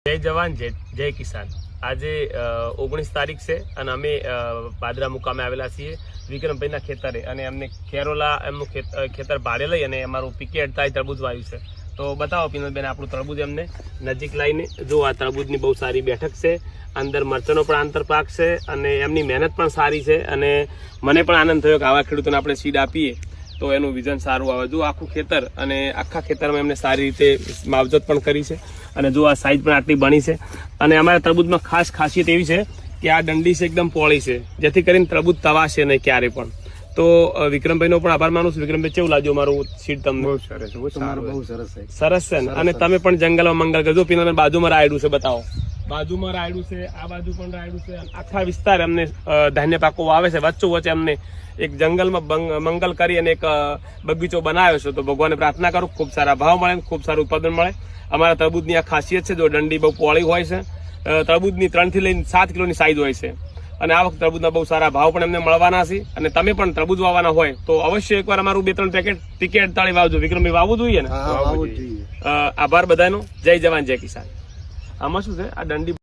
જય જવાન જય કિસાન। આજે 19 તારીખ છે અને અમે પાદરા મુકામે આવેલા છીએ વિક્રમભાઈના ખેતરે અને અમને કેરોલા એમનું ખેતર ભાડે લઈ અને અમારું પીકે 48 તરબૂચ વાવ્યું છે। તો બતાવો પિનલબેન આપણું તરબૂચ એમને નજીક લાવીને। જો આ તરબૂચની બહુ સારી બેઠક છે, અંદર મરચાંનો પણ આંતરપાક છે અને એમની મહેનત પણ સારી છે અને મને પણ આનંદ થયો કે આવા ખેડૂતોને આપણે સીડ આપીએ તો એનું વિઝન સારું આવે। જો આખું ખેતર અને આખા ખેતરમાં એમને સારી રીતે માવજત પણ કરી છે અને જો આ સાઈઝ પણ આટલી બની છે અને અમારા તરબૂચમાં ખાસ ખાસિયત એવી છે કે આ ડંડી છે એકદમ પોળી છે, જેથી કરીને તરબૂચ તવાશે નહીં ક્યારે પણ। તો વિક્રમભાઈનો પણ આભાર માનું છું। વિક્રમભાઈ કેવું લાગ્યું મારું સીડ તમને? બહુ સરસ, બહુ સરસ છે, સરસ છે ને? અને તમે પણ જંગલમાં મંગલ કરજો। પિનલબેન બાજુમાં રાયડું છે, બતાવો, બાજુમાં રાયડું છે, આ બાજુ પણ રાયડું છે, આખા વિસ્તાર એમને ધાન્ય પાકો વાવે છે। વચ્ચે એમને એક જંગલમાં મંગલ કરી અને એક બગીચો બનાવ્યો છે। તો ભગવાનને પ્રાર્થના કરું ખૂબ સારા ભાવ મળે, ખૂબ સારું ઉત્પાદન મળે। અમારા તરબૂચની આ ખાસિયત છે, જો દંડી બહુ પોળી હોય છે, તરબૂચની 3 થી લઈને 7 કિલોની સાઈઝ હોય છે અને આ વખતે તરબૂચના બહુ સારા ભાવ પણ એમને મળવાના છે। અને તમે પણ તરબૂચ વાવવાના હોય તો અવશ્ય એકવાર અમારું 2-3 પેકેટ પીકે 48 વાવજો। વિક્રમભાઈ વાવવું જોઈએ ને? આભાર બધાનો। જય જવાન જય કિસાન। આમાં શું છે, આ દંડી